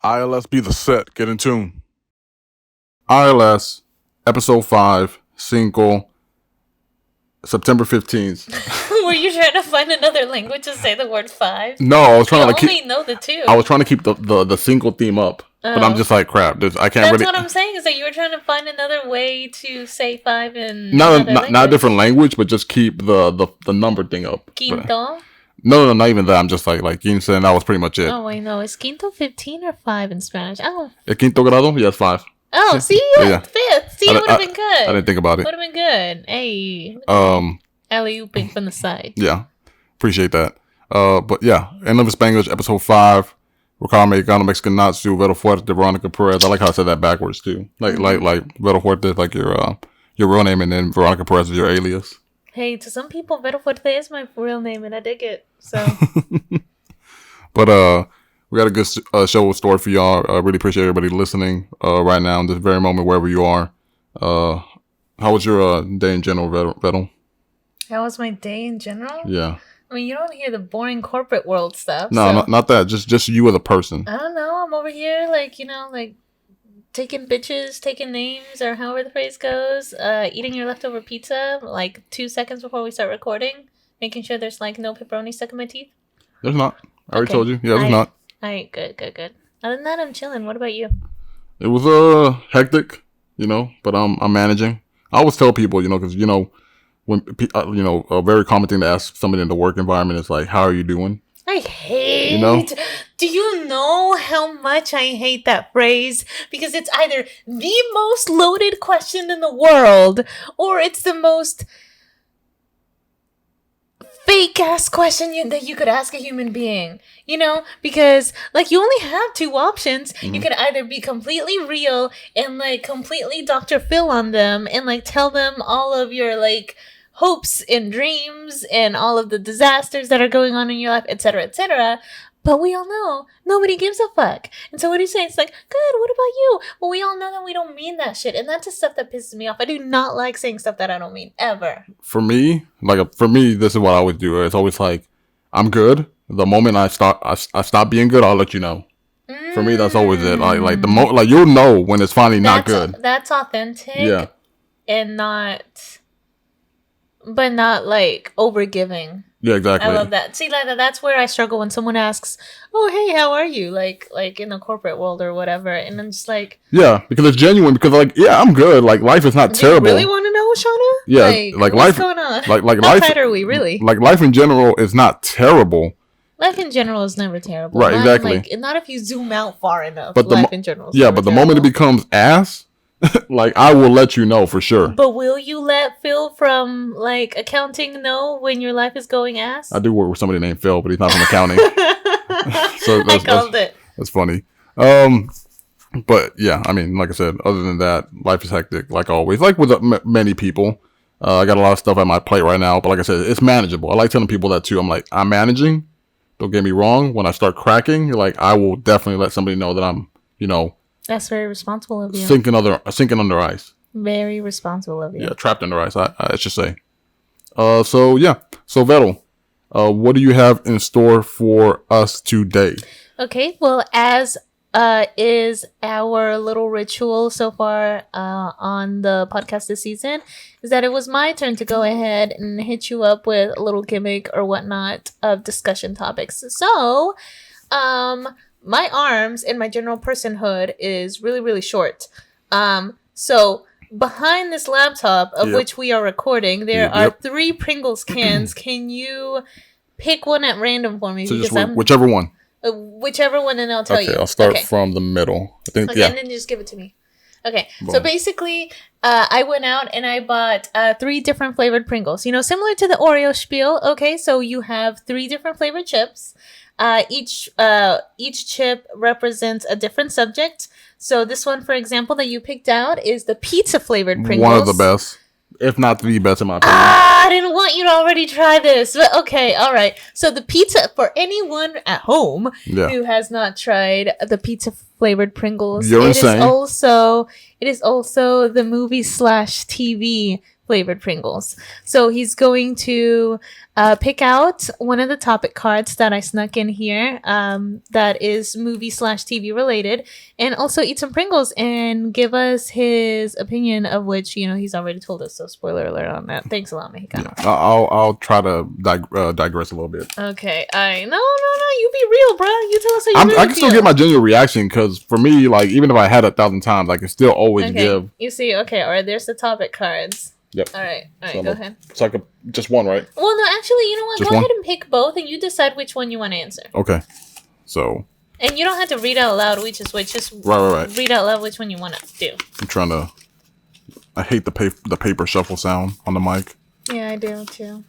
ILS be the set. Get in tune. ILS, episode 5, single, September 15th. Were you trying to find another language to say the word 5? No, I was trying to only know the 2. I was trying to keep the single theme up. But I'm just like, crap. I can't That's what I'm saying, is that you were trying to find another way to say 5 in not a different language, but just keep the number thing up. Quinto? No, not even that. I'm just like quince, and that was pretty much it. Oh, I know. Is quinto 15 or 5 in Spanish? Oh. El quinto grado? Yes, 5. Oh, see? Yeah. 5th. See, it would have been good. I didn't think about it. Would have been good. Hey. Alley-ooping from the side. Yeah. Appreciate that. But yeah, end of Spanglish, episode 5. Ricardo Mexicano, Mexican Natsu, Vero Fuerte, Veronica Perez. I like how I said that backwards too. Like Vero Fuerte, like your real name, and then Veronica Perez is your alias. Hey, to some people, Vero Fuerte is my real name, and I dig it. So, but we got a good show story for y'all. I really appreciate everybody listening right now in this very moment, wherever you are. How was your day in general, Vettel? How was my day in general? Yeah. I mean, you don't hear the boring corporate world stuff. No, so. not that. Just you as a person. I don't know. I'm over here, like taking bitches, taking names, or however the phrase goes. Eating your leftover pizza, like 2 seconds before we start recording. Making sure there's, like, no pepperoni stuck in my teeth. There's not. I already told you. Yeah, there's not. All right, good. Other than that, I'm chilling. What about you? It was hectic, but I'm managing. I always tell people, because, when, a very common thing to ask somebody in the work environment is like, how are you doing? I hate. Do you know how much I hate that phrase? Because it's either the most loaded question in the world, or it's the most fake ass question that you could ask a human being. Because like you only have 2 options. Mm-hmm. You could either be completely real and like completely Dr. Phil on them and like tell them all of your like hopes and dreams and all of the disasters that are going on in your life, etc., etc. But we all know nobody gives a fuck. And so what do you say? It's like, good, what about you? Well, we all know that we don't mean that shit. And that's the stuff that pisses me off. I do not like saying stuff that I don't mean, ever. For me, this is what I always do. It's always like, I'm good. The moment I stop being good, I'll let you know. For me, that's always it. Like you'll know when it's finally not good. That's authentic. Yeah. And not like overgiving. Yeah, exactly. I love that. See, that's where I struggle when someone asks, "Oh, hey, how are you?" Like in the corporate world or whatever, and I'm just like, yeah, because it's genuine. Because like, yeah, I'm good. Like life is not terrible. You really want to know, Shauna? Yeah, like what's life. Going on? Like how life. How tight are we really? Like life in general is not terrible. Life in general is never terrible. Right, exactly. Not if you zoom out far enough. But life in general. But the moment it becomes ass. Like, I will let you know for sure. But will you let Phil from, like, accounting know when your life is going ass? I do work with somebody named Phil, but he's not from accounting. I called it. That's funny. But, yeah, I mean, like I said, other than that, life is hectic, like always. Like with many people. I got a lot of stuff at my plate right now, but like I said, it's manageable. I like telling people that, too. I'm like, I'm managing. Don't get me wrong. When I start cracking, like, I will definitely let somebody know that I'm, That's very responsible of you. Sinking under ice. Very responsible of you. Yeah, trapped under ice, I should say. So Vettel, what do you have in store for us today? Okay, well, as is our little ritual so far on the podcast this season, is that it was my turn to go ahead and hit you up with a little gimmick or whatnot of discussion topics. So, my arms and my general personhood is really, really short. So behind this laptop of which we are recording, there are 3 Pringles cans. Can you pick one at random for me? So just whichever one. Whichever one, and I'll tell you. Okay, I'll start from the middle. I think, and then just give it to me. Okay, so basically, I went out and I bought 3 different flavored Pringles. Similar to the Oreo spiel. Okay, so you have 3 different flavored chips. Each chip represents a different subject. So this one, for example, that you picked out is the pizza flavored Pringles. One of the best, if not the best, in my opinion. I didn't want you to already try this, but okay, all right. So the pizza, for anyone at home who has not tried the pizza flavored Pringles, You're insane. It is also the movie /TV flavored Pringles. So he's going to pick out one of the topic cards that I snuck in here that is movie/TV related, and also eat some Pringles and give us his opinion, of which, you know, he's already told us. So spoiler alert on that. Thanks a lot, Mexicano. Yeah, I'll try to digress a little bit. Okay. No. You be real, bro. You tell us how you really I can still get my genuine reaction, because for me, like, even if I had 1,000 times, I can still always give. You see, okay, all right, there's the topic cards. Yep. All right, So go ahead. It's like just one, right? Well, no, actually, you know what? Just Go one? ahead and pick both, and you decide which one you want to answer. Okay. So. And you don't have to read out loud which is which. Just right. read out loud which one you want to do. I'm trying to. I hate the paper shuffle sound on the mic. Yeah, I do too.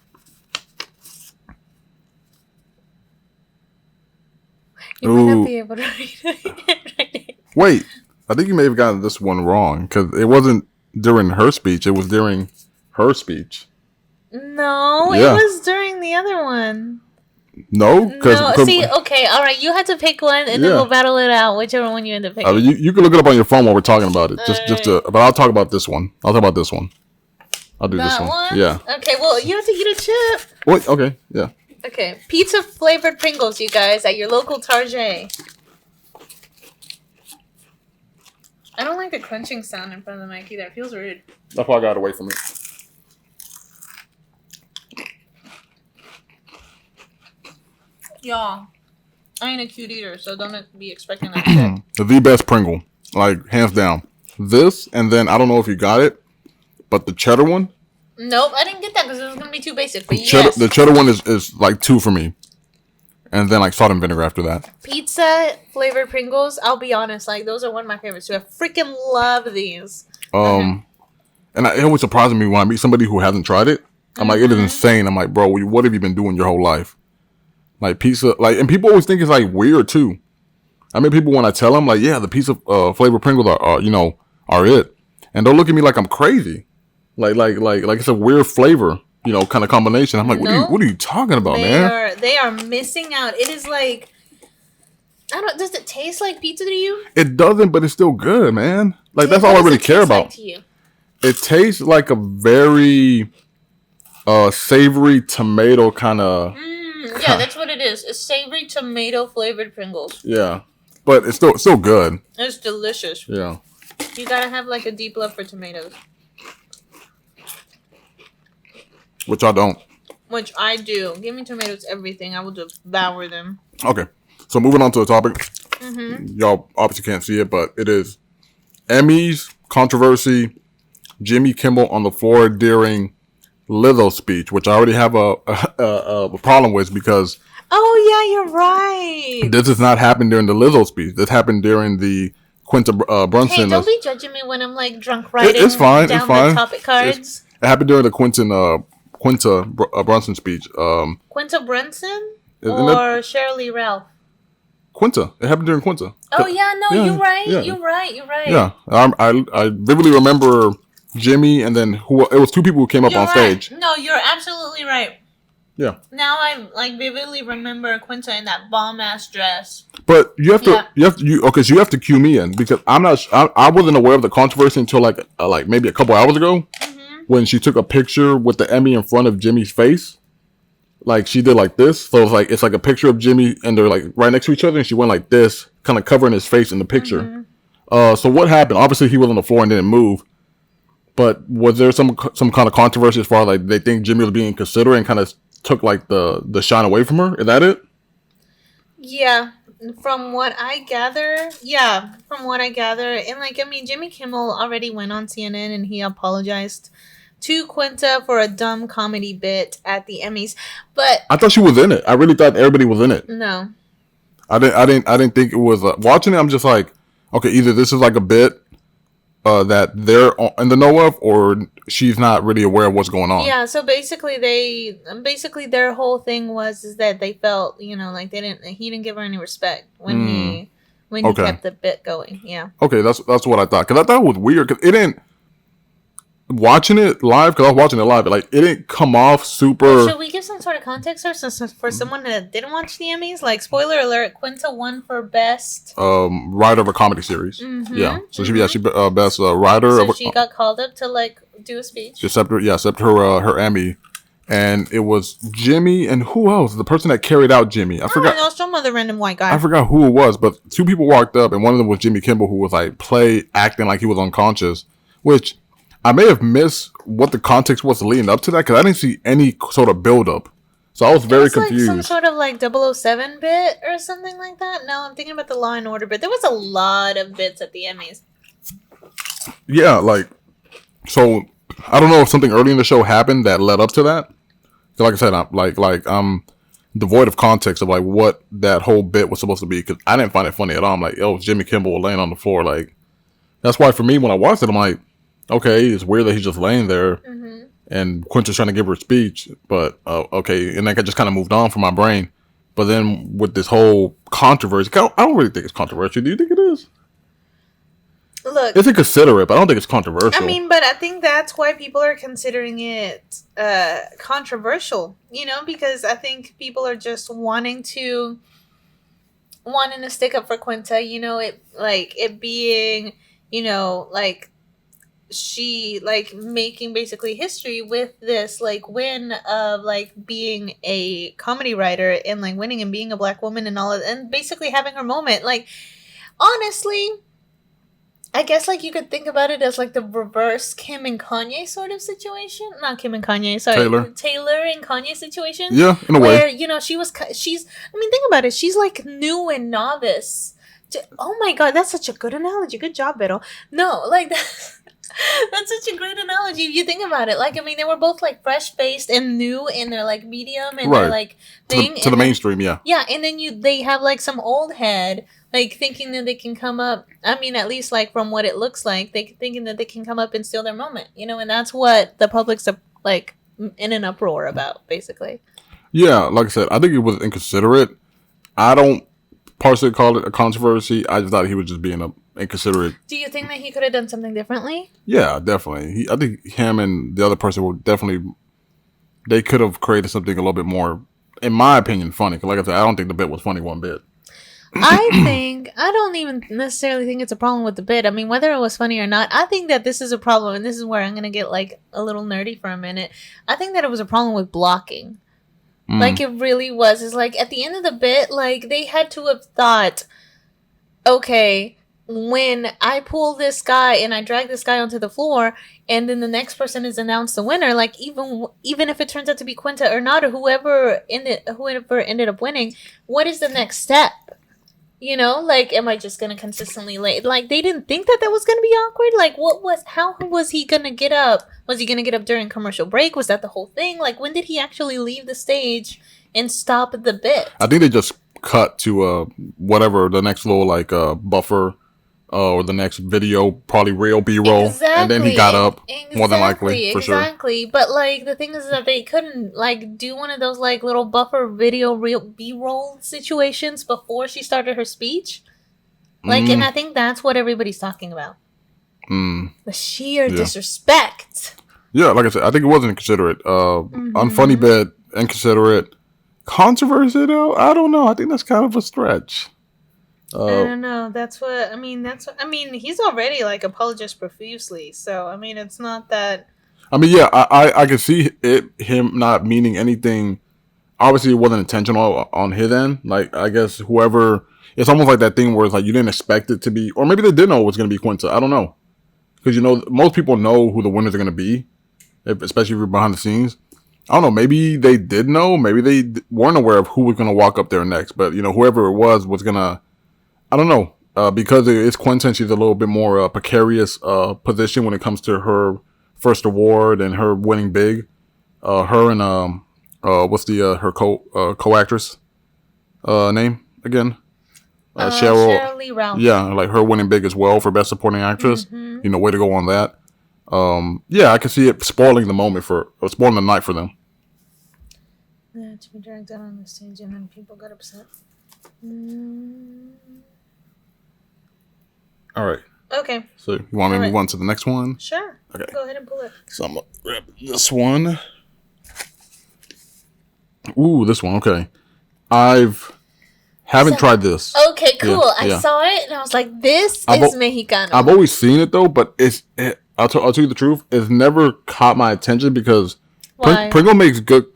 You might not be able to read it right. Wait, I think you may have gotten this one wrong, because it wasn't during her speech. It was during her speech. No, Yeah. It was during the other one. No, because see, okay, all right. You had to pick one, and then we'll battle it out. Whichever one you end up picking. You can look it up on your phone while we're talking about it. But I'll talk about this one. I'll talk about this one. I'll do this one. Yeah. Okay. Well, you have to eat a chip. Wait. Okay. Yeah. Okay. Pizza flavored Pringles, you guys, at your local Target. I don't like the crunching sound in front of the mic either. It feels rude. That's why I got away from it. Y'all, I ain't a cute eater, so don't be expecting that shit. The best Pringle, like, hands down. This, and then I don't know if you got it, but the cheddar one. Nope, I didn't get that because it was gonna be too basic. But The cheddar one is like 2 for me, and then like salt and vinegar after that. Pizza flavored Pringles. I'll be honest, like those are one of my favorites too. I freaking love these. And it always surprises me when I meet somebody who hasn't tried it. I'm like, it is insane. I'm like, bro, what have you been doing your whole life? Like pizza, like, and people always think it's like weird too. I mean, people when I tell them like, yeah, the pizza flavored Pringles are it, and they'll look at me like I'm crazy. Like it's a weird flavor, kind of combination. I'm like, what are you talking about, man? They are missing out. It is like, I don't. Does it taste like pizza to you? It doesn't, but it's still good, man. Like, that's all I really care about. Like to you? It tastes like a very savory tomato kind of. Yeah, that's what it is. It's savory tomato flavored Pringles. Yeah, but it's still good. It's delicious. Yeah. You gotta have like a deep love for tomatoes. Which I don't. Which I do. Give me tomatoes, everything. I will devour them. Okay, so moving on to the topic. Y'all obviously can't see it, but it is Emmys controversy. Jimmy Kimmel on the floor during Lizzo's speech, which I already have a problem with because. Oh yeah, you're right. This does not happen during the Lizzo speech. This happened during the Quinta Brunson. Hey, don't be judging me when I'm like drunk writing it's fine. down It's fine. the topic cards. It happened during the Quinta Brunson speech. Quinta Brunson or Shirley Ralph? Quinta. It happened during Quinta. Oh yeah, no, yeah, you're right. Yeah. You're right. Yeah, I vividly remember Jimmy, and then it was 2 people who came up on stage. No, you're absolutely right. Yeah. Now I like vividly remember Quinta in that bomb ass dress. But you have to cue me in because I wasn't aware of the controversy until like maybe a couple hours ago when she took a picture with the Emmy in front of Jimmy's face. Like she did like this, so it's like a picture of Jimmy and they're like right next to each other, and she went like this, kind of covering his face in the picture. So what happened? Obviously he was on the floor and didn't move. But was there some kind of controversy as far as like they think Jimmy was being considerate and kind of took like the shine away from her? Is that it? Yeah, from what I gather, and like I mean, Jimmy Kimmel already went on CNN and he apologized to Quinta for a dumb comedy bit at the Emmys, but I thought she was in it. I really thought everybody was in it. No, I didn't think it was. Watching it, I'm just like, okay, either this is like a bit that they're in the know of, or she's not really aware of what's going on. Yeah, so basically their whole thing is that they felt, like he didn't give her any respect when he kept the bit going. Yeah. Okay, that's what I thought, because I thought it was weird because it didn't. watching it live, because I was watching it live, like it didn't come off super. Should we give some sort of context or for someone that didn't watch the Emmys? Like, spoiler alert: Quinta won for best writer of a comedy series. Mm-hmm, Yeah, so mm-hmm. she best writer. So of a, she got called up to like do a speech. She accepted her Emmy, and it was Jimmy and who else? The person that carried out Jimmy. I forgot. No, some other random white guy. I forgot who it was, but two people walked up, and one of them was Jimmy Kimmel, who was like acting like he was unconscious, which I may have missed what the context was leading up to that because I didn't see any sort of build up. So I was very confused. Like some sort of like 007 bit or something like that. No, I'm thinking about the Law and Order bit. There was a lot of bits at the Emmys. Yeah, like so. I don't know if something early in the show happened that led up to that. So like I said, I'm devoid of context of like what that whole bit was supposed to be because I didn't find it funny at all. I'm like, oh, Jimmy Kimmel laying on the floor. Like that's why for me when I watched it, I'm like, okay, it's weird that he's just laying there, and Quinta's trying to give her a speech, but okay, and I just kind of moved on from my brain. But then with this whole controversy, I don't really think it's controversial. Do you think it is? Look, it's inconsiderate, but I don't think it's controversial. I mean, but I think that's why people are considering it controversial. You know, because I think people are just wanting to stick up for Quinta. You know, it being, you know, like she like making basically history with this like win of like being a comedy writer and like winning and being a black woman and all of and basically having her moment. Like honestly, I guess like you could think about it as like the reverse Kim and Kanye sort of situation. Not Kim and Kanye, sorry, Taylor and Kanye situation. Yeah, in a way. Where you know she's. I mean, think about it. She's like new and novice. Oh my god, that's such a good analogy. Good job, Beto. No, like that's such a great analogy if you think about it. Like, I mean, they were both like fresh faced and new in their like medium and their like thing to the mainstream, yeah. Yeah, and then they have like some old head like thinking that they can come up. I mean, at least like from what it looks like, they thinking that they can come up and steal their moment, you know, and that's what the public's like in an uproar about, basically. Yeah, like I said, I think it was inconsiderate. I don't partially call it a controversy. I just thought he was just being inconsiderate. Do you think that he could have done something differently? Yeah, definitely. I think him and the other person were definitely. They could have created something a little bit more, in my opinion, funny. Because like I said, I don't think the bit was funny one bit. I don't even necessarily think it's a problem with the bit. I mean, whether it was funny or not, I think that this is a problem, and this is where I'm gonna get like a little nerdy for a minute. I think that it was a problem with blocking. Like it really was. It's like at the end of the bit, like they had to have thought, okay, when I pull this guy and I drag this guy onto the floor, and then the next person is announced the winner, like even if it turns out to be Quinta or not, or whoever ended up winning, what is the next step? You know, like, am I just gonna consistently lay? Like, they didn't think that was gonna be awkward. Like, how was he gonna get up? Was he gonna get up during commercial break? Was that the whole thing? Like, when did he actually leave the stage and stop the bit? I think they just cut to whatever the next little like buffer. Or the next video, probably real B-roll, and then he got up, more than likely, for sure. Exactly, but like the thing is that they couldn't like do one of those like little buffer video real B-roll situations before she started her speech. Like, and I think that's what everybody's talking about. The sheer disrespect. Yeah, like I said, I think it wasn't inconsiderate. Unfunny bit, inconsiderate. Controversy, though? I don't know. I think that's kind of a stretch. I don't know. I mean, he's already like apologized profusely. So, I mean, it's not that. I mean, yeah, I can see him not meaning anything. Obviously, it wasn't intentional on his end. Like, I guess whoever, it's almost like that thing where it's like you didn't expect it to be, or maybe they did know it was going to be Quinta. I don't know. Because, you know, most people know who the winners are going to be, especially if you're behind the scenes. I don't know. Maybe they did know. Maybe they weren't aware of who was going to walk up there next. But, you know, whoever it was going to, I don't know, because it's Quinta, she's a little bit more precarious position when it comes to her first award and her winning big. Her and what's the her co-actress name again? Cheryl Lee Ralph. Yeah, like her winning big as well for Best Supporting Actress. You know, way to go on that. Yeah, I can see it spoiling the moment spoiling the night for them. Yeah, to be dragged out on the stage and then people got upset. All right. Okay. So you want me to move on to the next one? Sure. Okay. Go ahead and pull it. So I'm gonna grab this one. Ooh, this one. Okay. Haven't tried this. Okay, cool. I saw it and I was like, this is Mexicano. I've always seen it though, but I'll tell you the truth. It's never caught my attention because Pringle makes good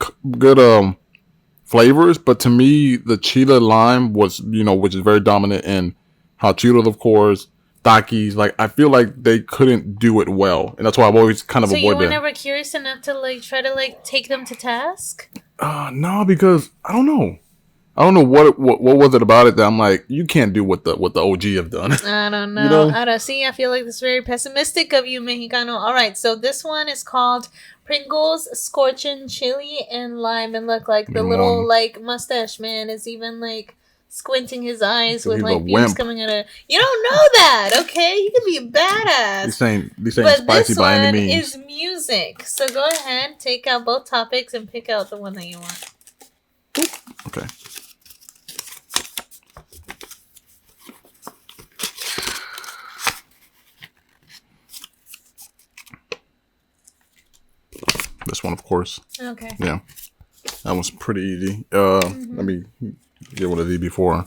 flavors, but to me, the Chile lime was, which is very dominant in hot Cheetos, of course, Takis. Like, I feel like they couldn't do it well, and that's why I've always kind of avoided it. So you were never curious enough to try to take them to task? No, because I don't know. I don't know what was it about it that I'm like, you can't do what the OG have done. I don't know. I don't see. I feel like this is very pessimistic of you, Mexicano. All right, so this one is called Pringles Scorching Chili and Lime, and look, like the little mustache man is even squinting his eyes with fumes coming out of. You don't know that, okay? You can be a badass. This ain't spicy by any means. This one is music. So go ahead, take out both topics and pick out the one that you want. Okay. This one, of course. Okay. Yeah. That was pretty easy. Let me get one of these before.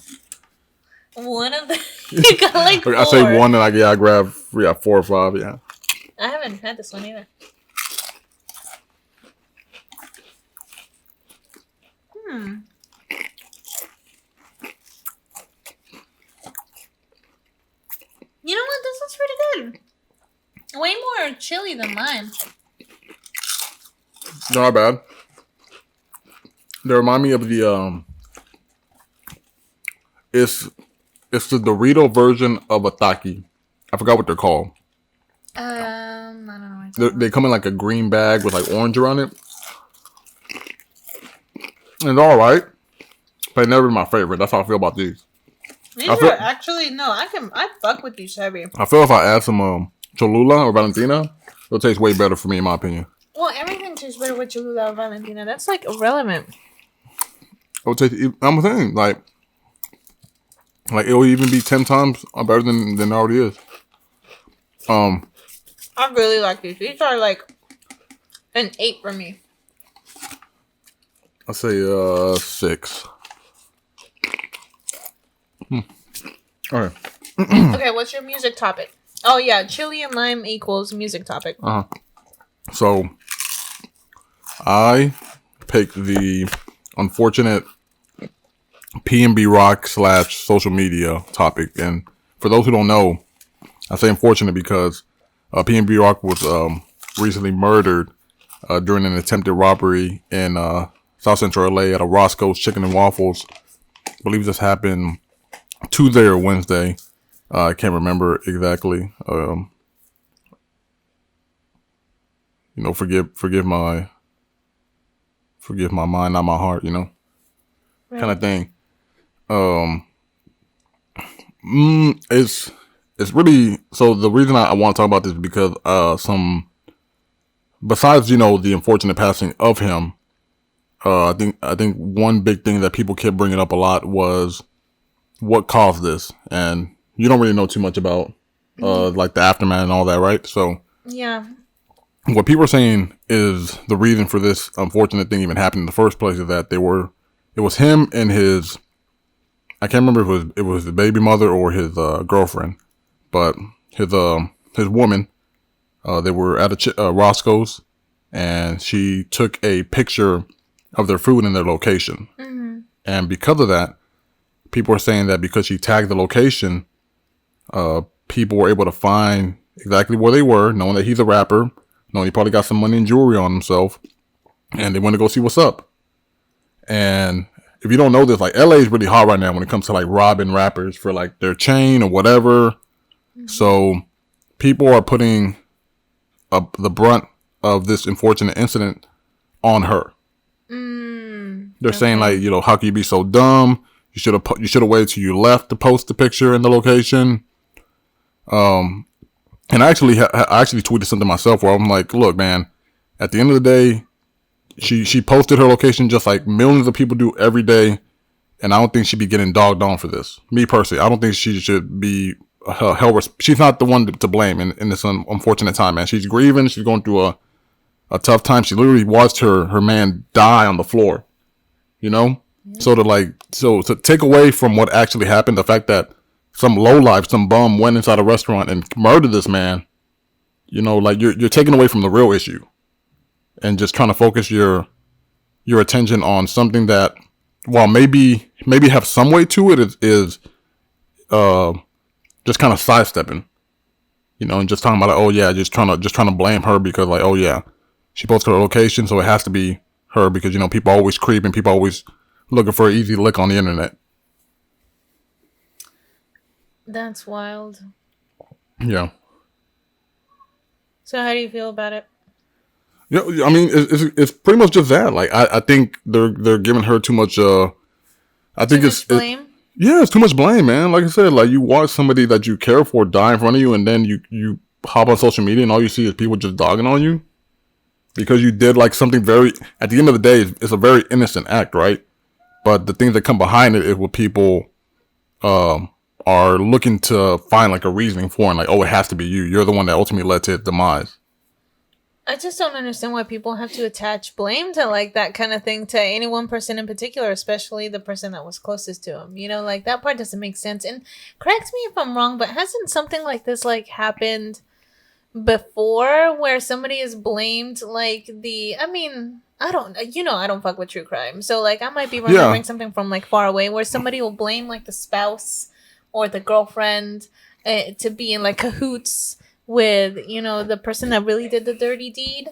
One of them? You got 4. I say one and I grab 4 or 5, yeah. I haven't had this one either. You know what? This one's pretty good. Way more chili than mine. Not bad. They remind me of the it's the Dorito version of a Taki. I forgot what they're called. I don't know. They come in a green bag with orange around it. And it's all right, but never been my favorite. That's how I feel about these. These are actually I fuck with these heavy. I feel if I add some Cholula or Valentina, it'll taste way better for me, in my opinion. Well, everything tastes better with Cholula or Valentina. That's irrelevant. I'm saying it'll even be 10 times better than it already is. I really like these. These are an 8 for me. I'll say 6. All right. Okay, what's your music topic? Oh yeah, chili and lime equals music topic. So I picked the unfortunate PnB rock / social media topic, and for those who don't know, I say unfortunate because PnB rock was recently murdered during an attempted robbery in South Central LA at a Roscoe's Chicken and Waffles. I believe this happened Tuesday or Wednesday. I can't remember exactly. Forgive my mind, not my heart. Right. Kind of thing. It's really, so the reason I want to talk about this is because besides the unfortunate passing of him, I think one big thing that people kept bringing up a lot was what caused this, and you don't really know too much about the aftermath and all that, right? So yeah, what people are saying is the reason for this unfortunate thing even happened in the first place is that it was him and his, I can't remember if it was the baby mother or his girlfriend, but his woman, they were at a Roscoe's, and she took a picture of their food and their location. Mm-hmm. And because of that, people are saying that because she tagged the location, people were able to find exactly where they were, knowing that he's a rapper, knowing he probably got some money and jewelry on himself, and they went to go see what's up. And if you don't know this, LA is really hot right now when it comes to robbing rappers for their chain or whatever. Mm-hmm. So people are putting the brunt of this unfortunate incident on her. They're saying how can you be so dumb? You should have waited till you left to post the picture and the location. And I actually tweeted something myself where I'm like, look, man, at the end of the day, she posted her location just like millions of people do every day, and I don't think she'd be getting dogged on for this. Me personally, I don't think she should be she's not the one to blame in this unfortunate time, man. She's grieving. She's going through a tough time. She literally watched her man die on the floor, you know? Yeah. So to take away from what actually happened, the fact that some lowlife, some bum went inside a restaurant and murdered this man, you know, like you're taking away from the real issue and just trying to focus your attention on something that, while maybe have some weight to it, is just kind of sidestepping, you know, and just talking about, like, oh yeah, just trying to blame her because, like, oh yeah, she posted her location, so it has to be her because, you know, people always creep and people always looking for an easy lick on the internet. That's wild. Yeah. So how do you feel about it? Yeah, I mean, it's pretty much just that. Like, I think they're giving her too much. I think it's blame. It's too much blame, man. Like I said, like, you watch somebody that you care for die in front of you, and then you hop on social media, and all you see is people just dogging on you because you did like something very. At the end of the day, it's a very innocent act, right? But the things that come behind it is what people are looking to find like a reasoning for, and like, oh, it has to be you. You're the one that ultimately led to its demise. I just don't understand why people have to attach blame to like that kind of thing to any one person in particular, especially the person that was closest to him. You know, like that part doesn't make sense. And correct me if I'm wrong, but hasn't something like this like happened before where somebody is blamed like I don't fuck with true crime. So like I might be remembering something from like far away where somebody will blame like the spouse or the girlfriend to be in like cahoots with, you know, the person that really did the dirty deed.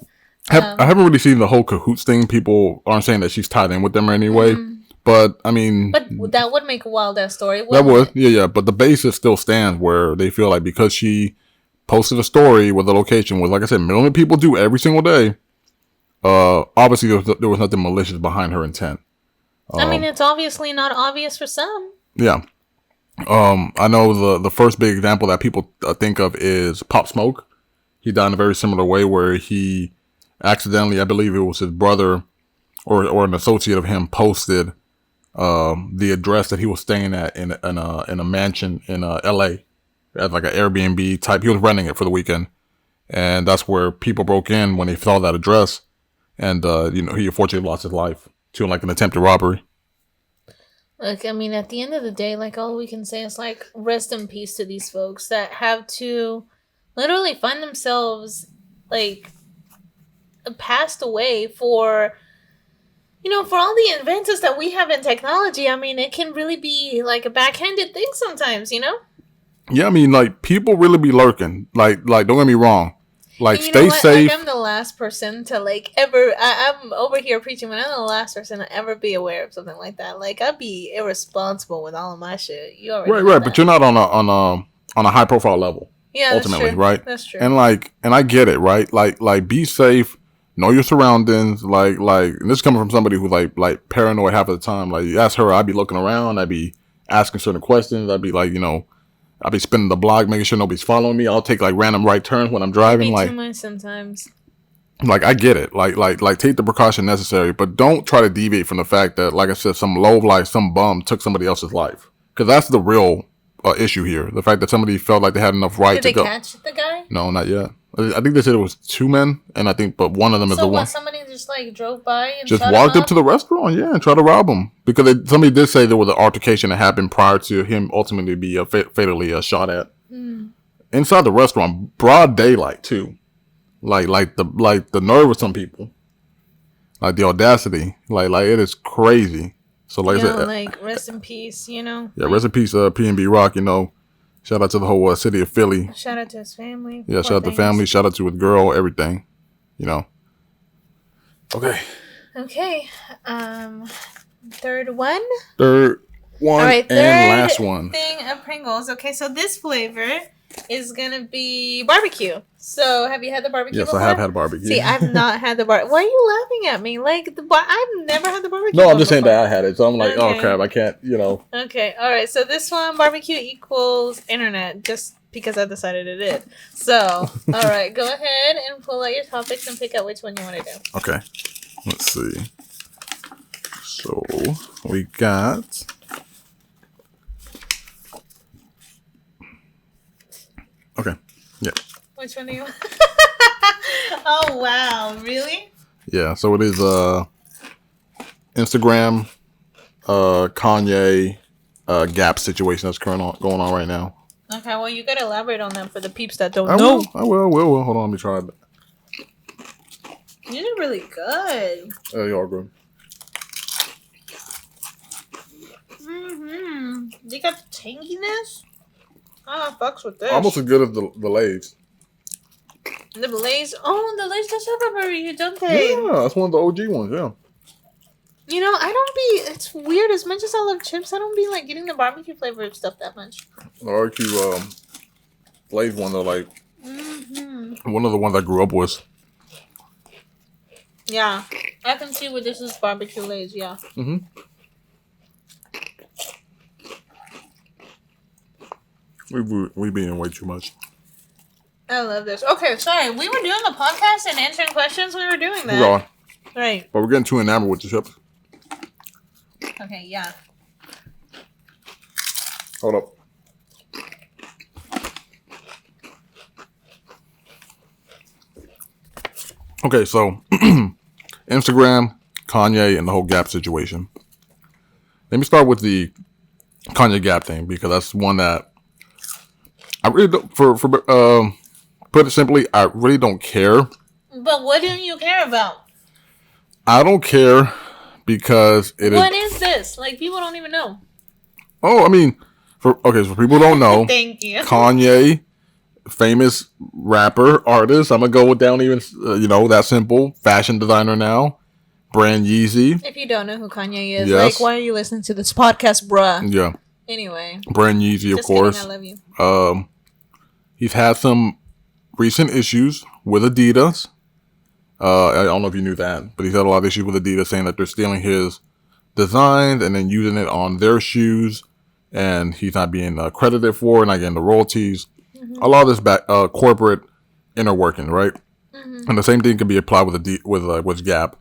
I haven't really seen the whole cahoots thing. People aren't saying that she's tied in with them anyway. But I mean, but that would make a wild ass story. That would, yeah. But the basis still stands where they feel like because she posted a story with a location, with, like I said, millions of people do every single day. Obviously there was nothing malicious behind her intent. I mean, it's obviously not obvious for some. Yeah. I know the first big example that people think of is Pop Smoke. He died in a very similar way where he accidentally, I believe it was his brother or an associate of him, posted the address that he was staying at in a mansion in LA as like an Airbnb type. He was renting it for the weekend, and that's where people broke in when they saw that address, and you know, he unfortunately lost his life to like an attempted robbery. Look, I mean, at the end of the day, like, all we can say is, like, rest in peace to these folks that have to literally find themselves, like, passed away for, you know, for all the advances that we have in technology. I mean, it can really be, like, a backhanded thing sometimes, you know? Yeah, I mean, like, people really be lurking. Like, don't get me wrong. Like, stay safe. Like, I'm the last person to, like, ever... I'm over here preaching, but I'm the last person to ever be aware of something like that. Like, I'd be irresponsible with all of my shit. You already know that. But you're not on a high-profile level. Yeah, ultimately, that's true. Right? That's true. And, like, and I get it, right? Like, be safe. Know your surroundings. Like, and this is coming from somebody who's, like, paranoid half of the time. Like, you ask her, I'd be looking around. I'd be asking certain questions. I'd be, like, you know... I'll be spinning the block, making sure nobody's following me. I'll take like random right turns when I'm driving. Like, too much sometimes. Like, I get it. Like take the precaution necessary, but don't try to deviate from the fact that, like I said, some low life, some bum took somebody else's life. Because that's the real issue here. The fact that somebody felt like they had enough right to go. Did they catch the guy? No, not yet. I think they said it was 2 men, and but one of them is the one. So somebody just like drove by and just walked up to the restaurant, and tried to rob him, because somebody did say there was an altercation that happened prior to him ultimately be fatally shot at inside the restaurant, broad daylight too. Like the nerve of some people, like the audacity, like it is crazy. So like I said, like rest in peace, you know. Yeah, rest in peace, PnB Rock. You know. Shout out to the whole city of Philly. Shout out to his family. Yeah, shout out to family. Shout out to his girl. Everything, you know. Okay. Third one. All right, and last one. Thing of Pringles. Okay, so this flavor is gonna be barbecue. So, have you had the barbecue? Yes, before? I have had barbecue. See, I've not had the barbecue. Why are you laughing at me? Like, I've never had the barbecue. No, I'm just saying that I had it, so I'm like, okay. Oh crap, I can't, you know. Okay, all right. So this one, barbecue equals internet, just because I decided it did. So, all right, go ahead and pull out your topics and pick out which one you want to do. Okay, let's see. So we got. Which one do you? Oh wow! Really? Yeah. So it is Instagram, Kanye, Gap situation that's going on right now. Okay, well, you gotta elaborate on that for the peeps that don't I know. will. Hold on, let me try it. You did really good. You are good. They got the tanginess. Ah, fucks with this. Almost as good as the Lays. The Blaze. Oh, the Lays does have a barbecue, don't they? Yeah, that's one of the OG ones. Yeah. You know, I don't be. It's weird. As much as I love chips, I don't be like getting the barbecue flavor of stuff that much. The barbecue Lays one are like one of the ones I grew up with. Yeah, I can see where this is barbecue Lays. Yeah. We being way too much. I love this. Okay, sorry. We were doing the podcast and answering questions. We were doing that. We are. Right. But we're getting too enamored with the chips. Okay, yeah. Hold up. Okay, so Instagram, Kanye, and the whole Gap situation. Let me start with the Kanye Gap thing because that's one that I really don't. Put it simply, I really don't care. But what do you care about? I don't care because it is. What is this? Like, people don't even know. Oh, I mean, so people who don't know. Thank you. Kanye, famous rapper, artist. I'm gonna go with down even, that simple. Fashion designer now. Brand Yeezy. If you don't know who Kanye is, Yes. like, why are you listening to this podcast, bruh? Yeah. Anyway. Brand Yeezy, of course. Kidding, I love you. He's had some recent issues with Adidas. I don't know if you knew that, but he's had a lot of issues with Adidas saying that they're stealing his designs and then using it on their shoes, and he's not being credited for it, not getting the royalties. A lot of this corporate inner working, right? And the same thing can be applied with Gap.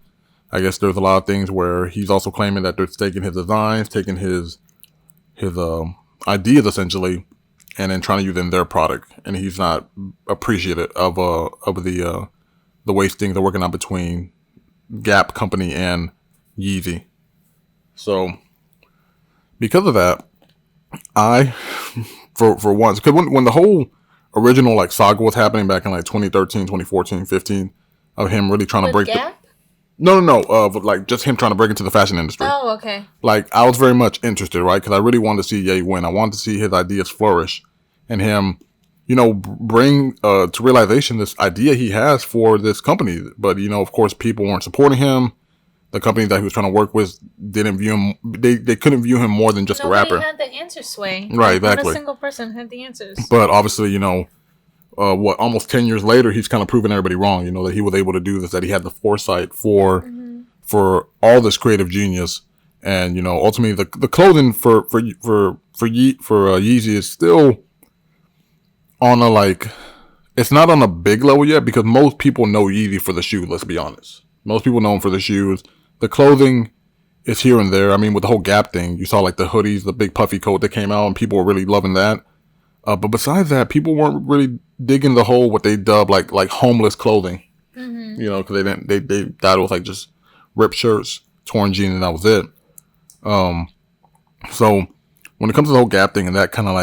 I guess there's a lot of things where he's also claiming that they're taking his designs, taking his ideas essentially, and then trying to use it in their product, and he's not appreciative of the way things are working out between Gap company and Yeezy. So because of that, I for once, because when the whole original like saga was happening back in like 2013, 2014, 15, of him really trying to break Gap? No. Of like just him trying to break into the fashion industry. Oh, okay. Like I was very much interested, right? Because I really wanted to see Ye win. I wanted to see his ideas flourish and him, bring to realization this idea he has for this company. But of course, people weren't supporting him. The company that he was trying to work with didn't view him. They couldn't view him more than just a rapper. Nobody had the answer, Sway. Right, exactly. Not a single person had the answers. But obviously, almost 10 years later, he's kind of proven everybody wrong, that he was able to do this, that he had the foresight for all this creative genius. And, ultimately the clothing for Yeezy is still on it's not on a big level yet because most people know Yeezy for the shoes, let's be honest. Most people know him for the shoes. The clothing is here and there. I mean, with the whole Gap thing, you saw like the hoodies, the big puffy coat that came out and people were really loving that. But besides that, people weren't really digging the whole what they dub like homeless clothing. Because they thought it was like just ripped shirts, torn jeans, and that was it. So when it comes to the whole Gap thing and that kind of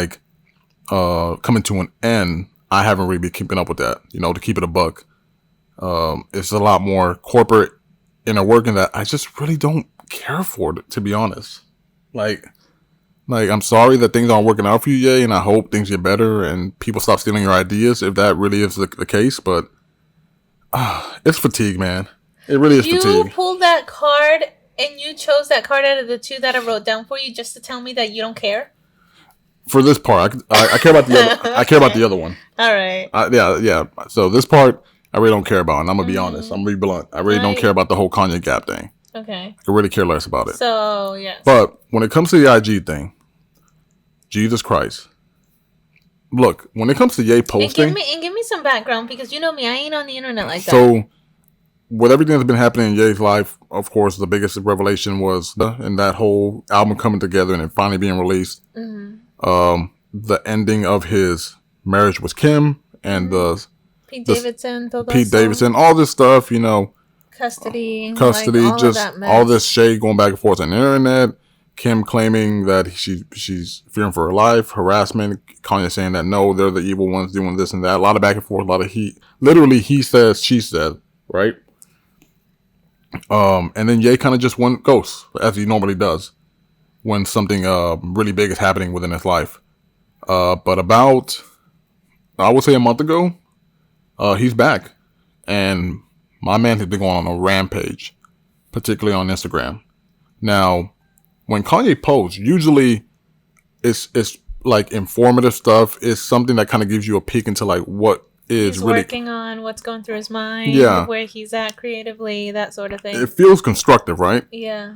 coming to an end, I haven't really been keeping up with that. To keep it a buck, it's a lot more corporate inner working that I just really don't care for, to be honest. Like I'm sorry that things aren't working out for you, Ye, and I hope things get better and people stop stealing your ideas if that really is the case. But it's fatigue, man. It really is fatigue. You pulled that card and you chose that card out of the two that I wrote down for you just to tell me that you don't care? For this part, I care about the other. I care about the other one. All right. Yeah. So this part, I really don't care about, and I'm gonna be honest. I'm gonna be blunt. I really don't care about the whole Kanye Gap thing. Okay. I really care less about it. So yes. But when it comes to the IG thing, Jesus Christ. Look, when it comes to Ye posting, and give me some background because you know me, I ain't on the internet like that. So, with everything that's been happening in Ye's life, of course, the biggest revelation was in that whole album coming together and it finally being released. The ending of his marriage with Kim and the Pete Davidson, Pete Davidson, all this stuff, you know, custody, like just all this shade going back and forth on the internet. Kim claiming that she's fearing for her life, harassment. Kanye saying that no, they're the evil ones doing this and that. A lot of back and forth, a lot of heat. Literally, he says, she said, right? And then Ye kind of just went ghost, as he normally does when something really big is happening within his life. But about, I would say a month ago, he's back. And my man has been going on a rampage, particularly on Instagram. Now, when Kanye posts, usually it's like informative stuff. It's something that kind of gives you a peek into like what is he's really working on, what's going through his mind, where he's at creatively, that sort of thing. It feels constructive, right? Yeah.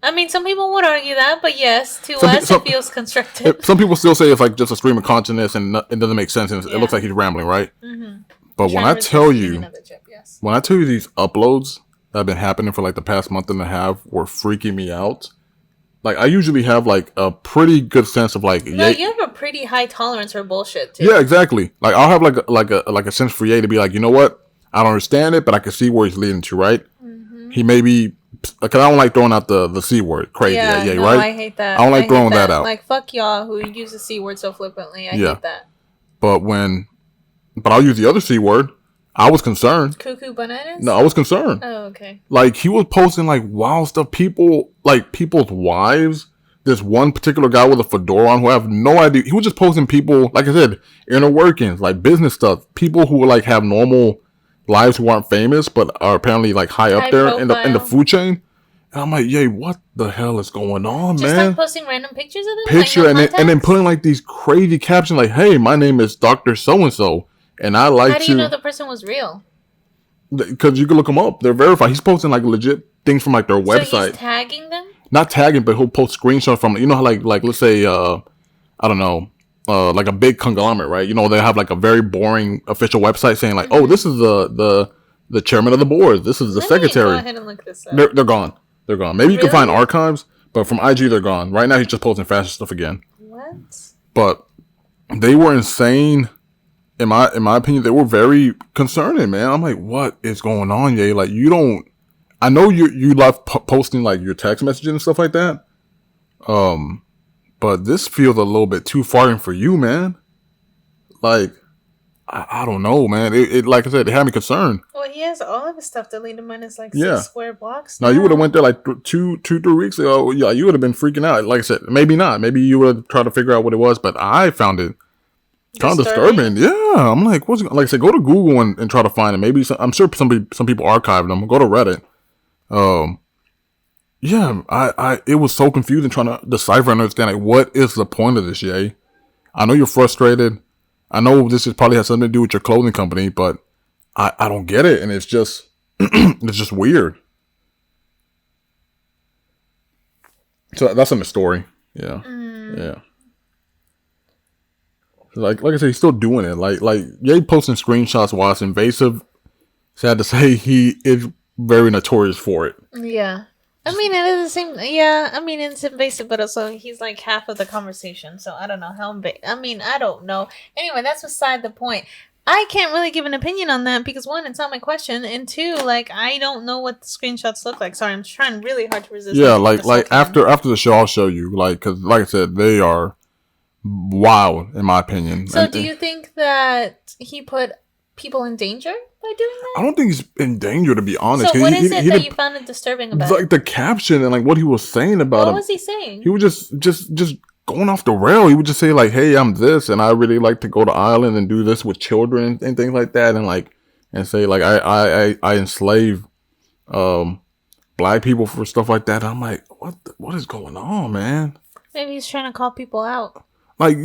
I mean, some people would argue that, but yes, it feels constructive. Some people still say it's like just a stream of consciousness and it doesn't make sense. And it looks like he's rambling, right? Mm-hmm. But when I tell you these uploads that have been happening for like the past month and a half were freaking me out. Like, I usually have, like, a pretty good sense of, like... No, you have a pretty high tolerance for bullshit, too. Yeah, exactly. Like, I'll have, like a sense for Ye to be like, you know what? I don't understand it, but I can see where he's leading to, right? Mm-hmm. He may be... Because I don't like throwing out the C word. Crazy. Yeah, right? I hate that. I don't like throwing that out. Like, fuck y'all who use the C word so flippantly. I hate that. But I'll use the other C word. I was concerned. Cuckoo bananas? No, I was concerned. Oh, okay. Like, he was posting, like, wild stuff. People's wives. This one particular guy with a fedora on who I have no idea. He was just posting people, like I said, inner workings, like business stuff. People who, like, have normal lives who aren't famous, but are apparently, like, high up there in the food chain. And I'm like, yay, what the hell is going on, just man? Just like posting random pictures of them? And then putting, like, these crazy captions, like, hey, my name is Dr. So-and-so. And I like to... How do you know the person was real? Because you can look them up. They're verified. He's posting, like, legit things from, like, their website. So he's tagging them? Not tagging, but he'll post screenshots from... You know how, like let's say, I don't know, like a big conglomerate, right? You know, they have, like, a very boring official website saying, like, oh, this is the chairman of the board. This is the secretary. Go ahead and look this up. They're gone. They're gone. Maybe you can find archives, but from IG, they're gone. Right now, he's just posting fashion stuff again. What? But they were insane... In my opinion, they were very concerning, man. I'm like, what is going on, Ye? Like, you don't... I know you love posting, like, your text messages and stuff like that. But this feels a little bit too far for you, man. Like, I don't know, man. It like I said, it had me concerned. Well, he has all of his stuff deleted minus, like, 6 square blocks now. You would have went there, like, 3 weeks ago. Yeah, you would have been freaking out. Like I said, maybe not. Maybe you would have tried to figure out what it was, but I found it kind of disturbing. Yeah, I'm like, like I said, go to Google and try to find it. Maybe I'm sure some people archived them. Go to Reddit. Yeah, it was so confusing trying to decipher and understand, like, what is the point of this, Ye? I know you're frustrated. I know this probably has something to do with your clothing company, but I don't get it, and it's just it's just weird. So that's in the story. Yeah, yeah. Like I said, he's still doing it. Like Ye posting screenshots while it's invasive. Sad to say, he is very notorious for it. Yeah. I mean, it is the same. Yeah, I mean, it's invasive, but also he's like half of the conversation. So I don't know how I don't know. Anyway, that's beside the point. I can't really give an opinion on that because 1, it's not my question, and 2, like, I don't know what the screenshots look like. Sorry, I'm trying really hard to resist. Yeah, like after the show, I'll show you. Like, because like I said, they are wild in my opinion. So do you think that he put people in danger by doing that? I don't think he's in danger, to be honest. So what is it that you found it disturbing about like the caption and like what he was saying about him? What was he saying? He was just going off the rail. He would just say like, hey, I'm this and I really like to go to Ireland and do this with children and things like that, and say like I enslave black people for stuff like that. I'm like, what is going on, man? Maybe he's trying to call people out. Like,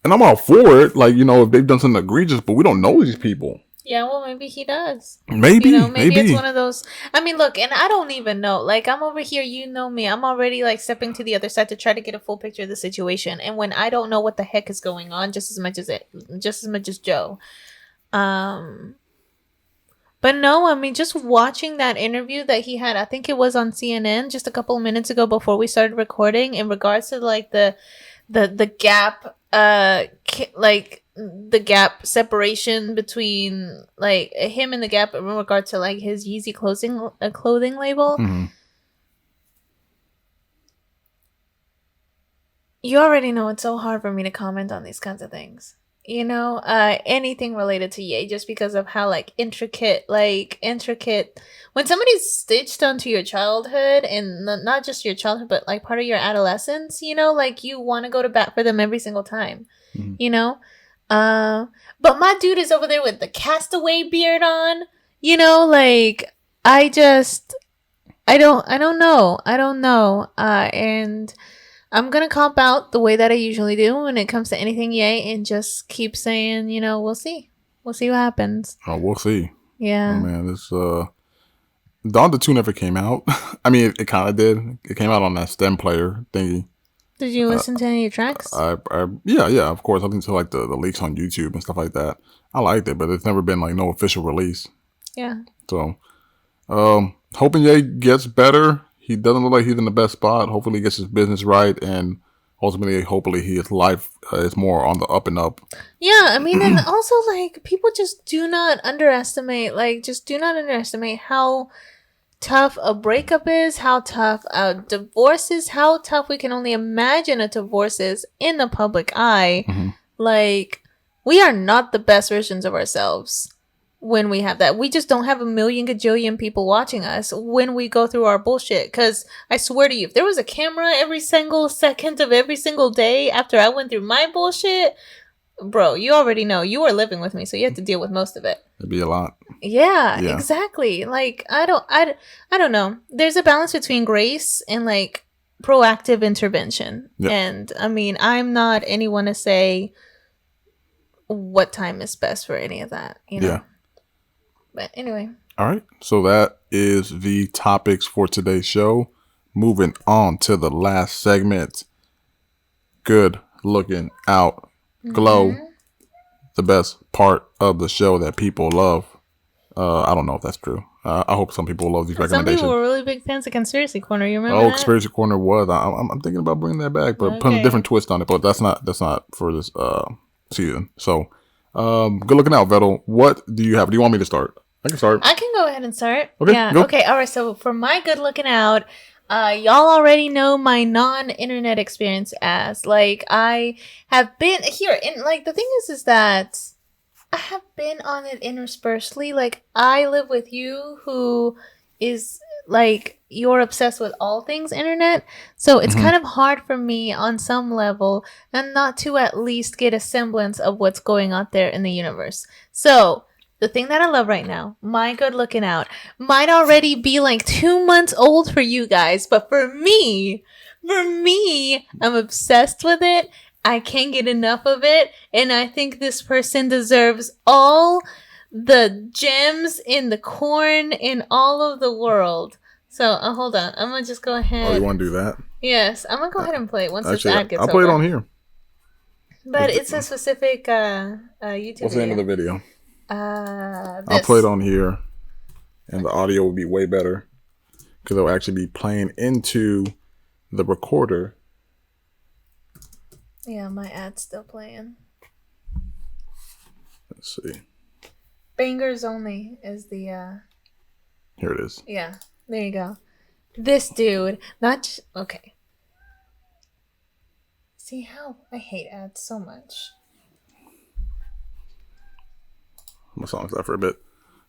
and I'm all for it. Like, you know, if they've done something egregious, but we don't know these people. Yeah, well, maybe he does. Maybe, maybe it's one of those. I mean, look, and I don't even know. Like, I'm over here, you know me. I'm already like stepping to the other side to try to get a full picture of the situation. And when I don't know what the heck is going on, just as much as Joe. But no, I mean, just watching that interview that he had, I think it was on CNN just a couple of minutes ago before we started recording, in regards to like the gap like the gap separation between like him and the gap in regard to like his Yeezy clothing label. Mm-hmm. You already know it's so hard for me to comment on these kinds of things. You know, anything related to Ye, just because of how like intricate. When somebody's stitched onto your childhood, and not just your childhood, but like part of your adolescence, you know, like you want to go to bat for them every single time. Mm-hmm. You know, but my dude is over there with the castaway beard on. You know, like I don't know. And I'm gonna comp out the way that I usually do when it comes to anything Ye, and just keep saying, you know, we'll see what happens. Oh, we'll see. Yeah. Oh, man, this Dawn the 2 never came out. I mean, it kind of did. It came out on that stem player thingy. Did you listen to any of your tracks? Yeah, of course. I think to like the leaks on YouTube and stuff like that. I liked it, but it's never been like no official release. Yeah. So, hoping Ye gets better. He doesn't look like he's in the best spot. Hopefully he gets his business right, and ultimately, hopefully his life is more on the up and up. Yeah, I mean, and also like people just do not underestimate how tough a breakup is, how tough a divorce is, how tough we can only imagine a divorce is in the public eye. Mm-hmm. Like, we are not the best versions of ourselves when we have that. We just don't have a million gajillion people watching us when we go through our bullshit. Because I swear to you, if there was a camera every single second of every single day after I went through my bullshit, bro, you already know. You are living with me, so you have to deal with most of it. It'd be a lot. Yeah, exactly. Like, I don't know. There's a balance between grace and like proactive intervention. Yep. And I mean, I'm not anyone to say what time is best for any of that, you know? Yeah. But anyway. All right. So that is the topics for today's show. Moving on to the last segment. Good looking out. Glow. Mm-hmm. The best part of the show that people love. I don't know if that's true. I hope some people love these recommendations. Some people were really big fans of Conspiracy Corner. You remember that? Conspiracy Corner was. I'm thinking about bringing that back, but putting a different twist on it. But that's not for this season. So, good looking out, Vettel. What do you have? Do you want me to start? I can start. I can go ahead and start. Okay, yeah. go. Okay. All right. So for my good looking out, y'all already know my non-internet experience as like I have been here, and like the thing is that I have been on it interspersely. Like I live with you, who is like you're obsessed with all things internet, so it's kind of hard for me on some level and not to at least get a semblance of what's going on there in the universe. So the thing that I love right now, my good looking out, might already be like 2 months old for you guys, but for me, I'm obsessed with it. I can't get enough of it, and I think this person deserves all the gems in the corn in all of the world. So, hold on. I'm going to just go ahead. Oh, you want to do that? Yes. I'm going to go ahead and play it once this ad gets I'll play it on here. But it's a specific YouTube What's the name of the video? I'll play it on here, and the audio will be way better because it will actually be playing into the recorder. Yeah, my ad's still playing. Let's see. Bangers Only is the Here it is. Yeah, there you go. This dude, okay. See how I hate ads so much. My song's that for a bit.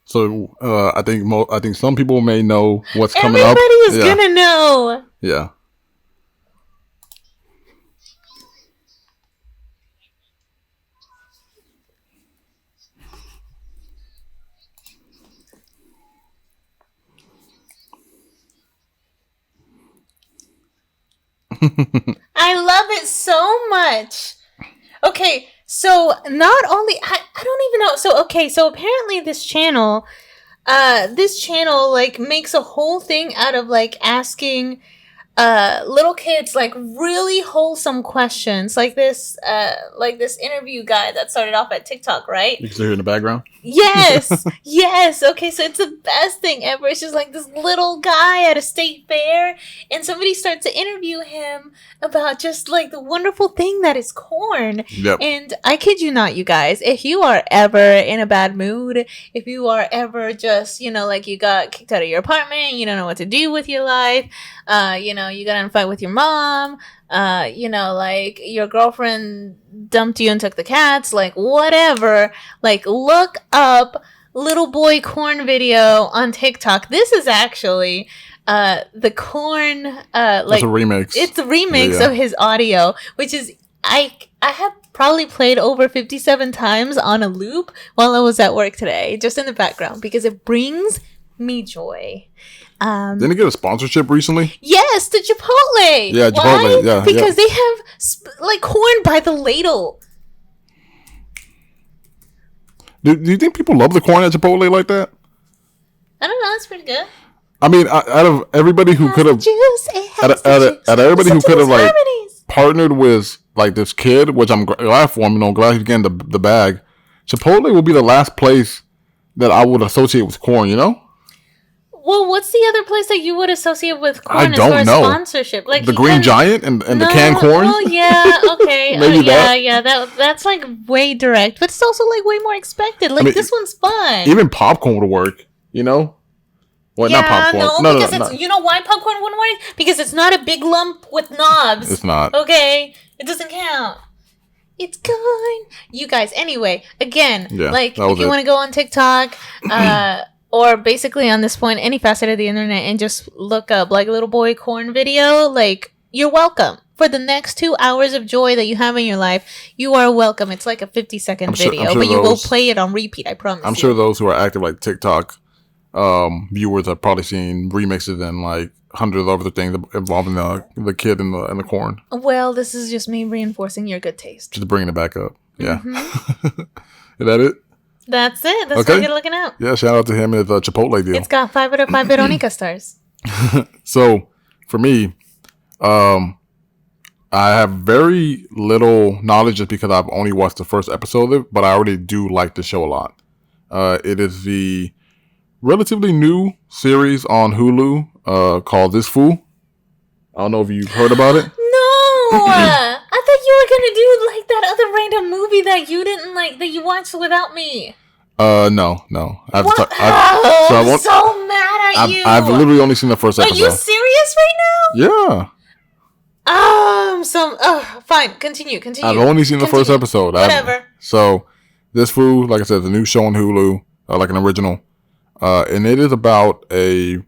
So I think some people may know what's coming up. Everybody is gonna know. Yeah. I love it so much. Okay, so not only I don't even know. So okay, so apparently this channel like makes a whole thing out of like asking little kids like really wholesome questions, like this interview guy that started off at TikTok, right? You can hear in the background. Yes, yes. Okay, so it's the best thing ever. It's just like this little guy at a state fair, and somebody starts to interview him about just like the wonderful thing that is corn. Yep. And I kid you not, you guys, if you are ever in a bad mood, if you are ever just, like you got kicked out of your apartment, you don't know what to do with your life, you got in a fight with your mom, like your girlfriend dumped you and took the cats, like whatever, like look up little boy corn video on TikTok. This is actually the corn like it's a remix. It's a remix of his audio, which is I have probably played over 57 times on a loop while I was at work today, just in the background, because it brings me joy. Didn't it get a sponsorship recently? Yes, to Chipotle. Yeah, Chipotle. Yeah, because they have like corn by the ladle. Do you think people love the corn at Chipotle like that? I don't know. It's pretty good. I mean, out of everybody who could have, out of everybody who could have like partnered with like this kid, which I'm glad for him. Glad he's getting the bag. Chipotle will be the last place that I would associate with corn. Well, what's the other place that you would associate with corn I don't know. Sponsorship? Like the Green Giant and the canned corn? Oh, yeah, okay. Maybe that. Yeah, that's like way direct, but it's also like way more expected. Like, this one's fun. Even popcorn would work, Well, not popcorn. No, because it's, you know why popcorn wouldn't work? Because it's not a big lump with knobs. It's not. Okay? It doesn't count. It's gone. You guys, anyway, again, like, if you want to go on TikTok, or basically on this point, any facet of the internet, and just look up like little boy corn video, like, you're welcome. For the next 2 hours of joy that you have in your life, you are welcome. It's like a 50-second video, but you will play it on repeat, I promise. I'm sure those who are active like TikTok viewers have probably seen remixes and like hundreds of other things involving the kid and the corn. Well, this is just me reinforcing your good taste. Just bringing it back up. Yeah. Mm-hmm. Is that it? That's it. That's what you're looking at. Yeah, shout out to him and the Chipotle deal. It's got 5 out of 5 Veronica stars. So, for me, I have very little knowledge just because I've only watched the first episode of it, but I already do like the show a lot. It is the relatively new series on Hulu called This Fool. I don't know if you've heard about it. No! I thought you were going to do like that other random movie that you didn't like, that you watched without me. No. I'm so mad at you. I've literally only seen the first episode. Are you serious right now? Yeah. Fine. Continue. I've only seen the first episode. Whatever. So, This Fool, like I said, is a new show on Hulu, like an original. And it is about a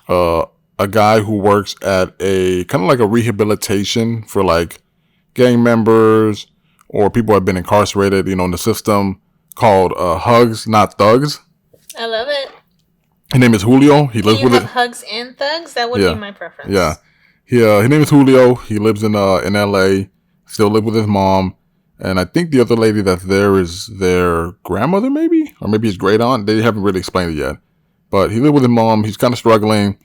guy who works at a kind of like a rehabilitation for like gang members or people who have been incarcerated, in the system, called Hugs Not Thugs. I love it. His name is Julio. He lives with it. Hugs and Thugs? That would be my preference. Yeah. His name is Julio. He lives in LA. Still live with his mom. And I think the other lady that's there is their grandmother, maybe? Or maybe his great aunt. They haven't really explained it yet. But he lived with his mom. He's kind of struggling.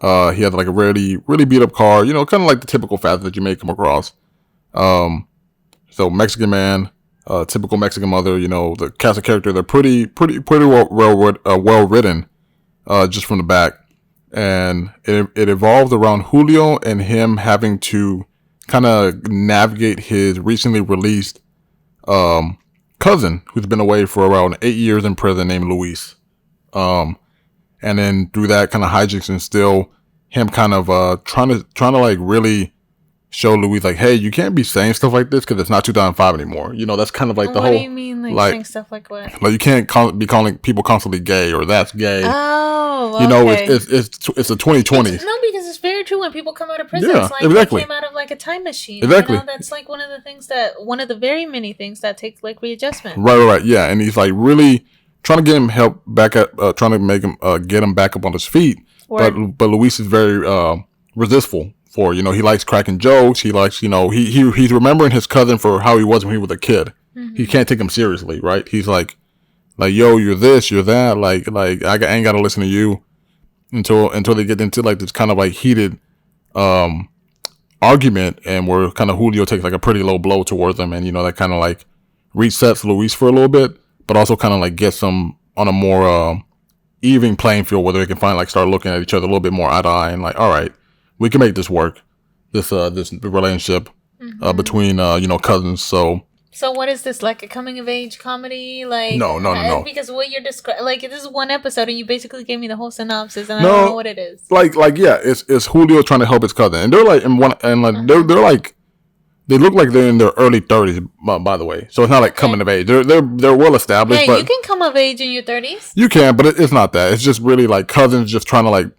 He has like a really, really beat up car. Kind of like the typical facet that you may come across. So Mexican man, typical Mexican mother. The cast of character, they're pretty well written, just from the back. And it evolved around Julio and him having to kind of navigate his recently released cousin who's been away for around 8 years in prison, named Luis. And then through that kind of hijinks and still him kind of trying to like really show Luis like, hey, you can't be saying stuff like this because it's not 2005 anymore. That's kind of like the whole. What do you mean, like saying stuff like what? Like you can't be calling people constantly gay or that's gay. Oh, okay. It's a 2020. No, because it's very true when people come out of prison. Yeah, it's like exactly. they came out of like a time machine. Exactly. That's like one of the very many things that take like readjustment. Right. Yeah, and he's like really trying to get him help back up, trying to make him get him back up on his feet. But Luis is very resistful. He likes cracking jokes. He likes, he's remembering his cousin for how he was when he was a kid. Mm-hmm. He can't take him seriously, right? He's like, yo, you're this, you're that. Like I ain't got to listen to you until they get into like this kind of like heated argument, and where kind of Julio takes like a pretty low blow towards him, and that kind of like resets Luis for a little bit, but also kind of like gets them on a more even playing field where they can finally like start looking at each other a little bit more eye to eye, and like, all right, we can make this work, this relationship between cousins. So what is this, like a coming of age comedy? Like no. Because what you're describing, like this is one episode, and you basically gave me the whole synopsis, and I don't know what it is. Like yeah, it's Julio trying to help his cousin, and they're like they're like, they look like they're in their early 30s. By the way, so it's not like coming of age. They're well established. Yeah, but you can come of age in your 30s. You can, but it's not that. It's just really like cousins just trying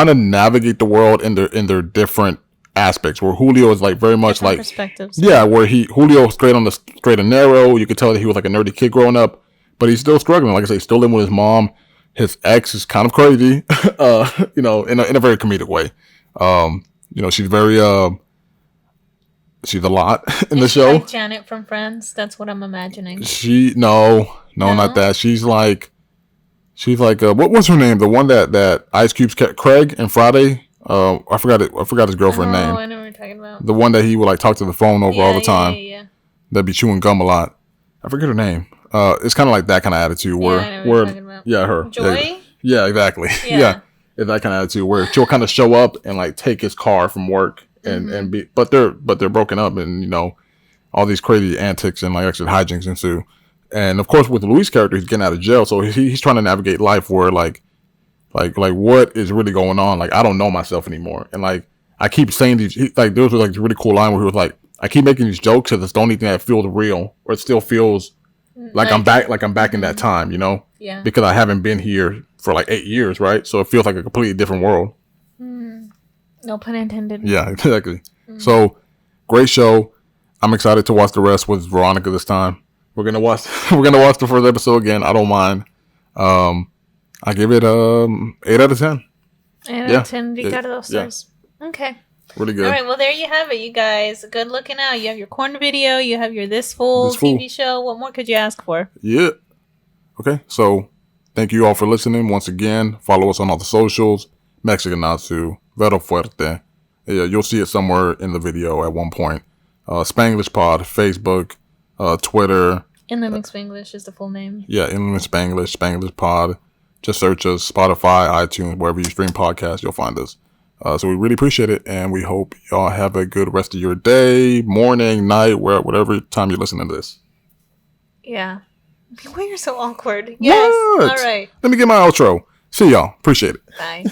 to navigate the world in their different aspects, where Julio is like very much Different like perspectives. Yeah, where Julio straight on the straight and narrow. You could tell that he was like a nerdy kid growing up, but he's still struggling. Like I say, he's still living with his mom. His ex is kind of crazy, in a very comedic way. She's very she's a lot in the show. Like Janet from Friends. That's what I'm imagining. No, not that. She's like what was her name? The one that Ice Cube's Craig and Friday. I forgot his girlfriend's name. I know what you're talking about. The one that he would like talk to the phone over all the time. Yeah. That'd be chewing gum a lot. I forget her name. It's kind of like that kind of attitude where I know what you're talking about. Her. Joy? Yeah, exactly. Yeah. It's that kind of attitude where she'll kind of show up and like take his car from work and be, but they're broken up, and all these crazy antics and like actually hijinks ensue. And of course with Luis' character, he's getting out of jail, so he's trying to navigate life where like what is really going on? Like, I don't know myself anymore. And like, I keep saying these, there was like a really cool line where he was like, I keep making these jokes because it's the only thing that feels real, or it still feels like I'm back in that time, Yeah. Because I haven't been here for like 8 years, right? So it feels like a completely different world. No pun intended. Yeah, exactly. So, great show. I'm excited to watch the rest with Veronica this time. We're gonna watch the first episode again. I don't mind. I give it 8 out of 10. 8 out of 10 Ricardosos. Yeah. Okay. Really good. All right, well, there you have it, you guys. Good looking out. You have your corn video. You have your This Fool TV show. What more could you ask for? Yeah. Okay, so thank you all for listening. Once again, follow us on all the socials. Mexican Natsu, Vero Fuerte. Yeah, you'll see it somewhere in the video at one point. Spanglish Pod, Facebook, Twitter. Inland Spanglish is the full name. Yeah, Inland Spanglish, Spanglish Pod. Just search us, Spotify, iTunes, wherever you stream podcasts, you'll find us. So we really appreciate it, and we hope y'all have a good rest of your day, morning, night, whatever time you're listening to this. Yeah. Why you're so awkward? Yes. What? All right. Let me get my outro. See y'all. Appreciate it. Bye.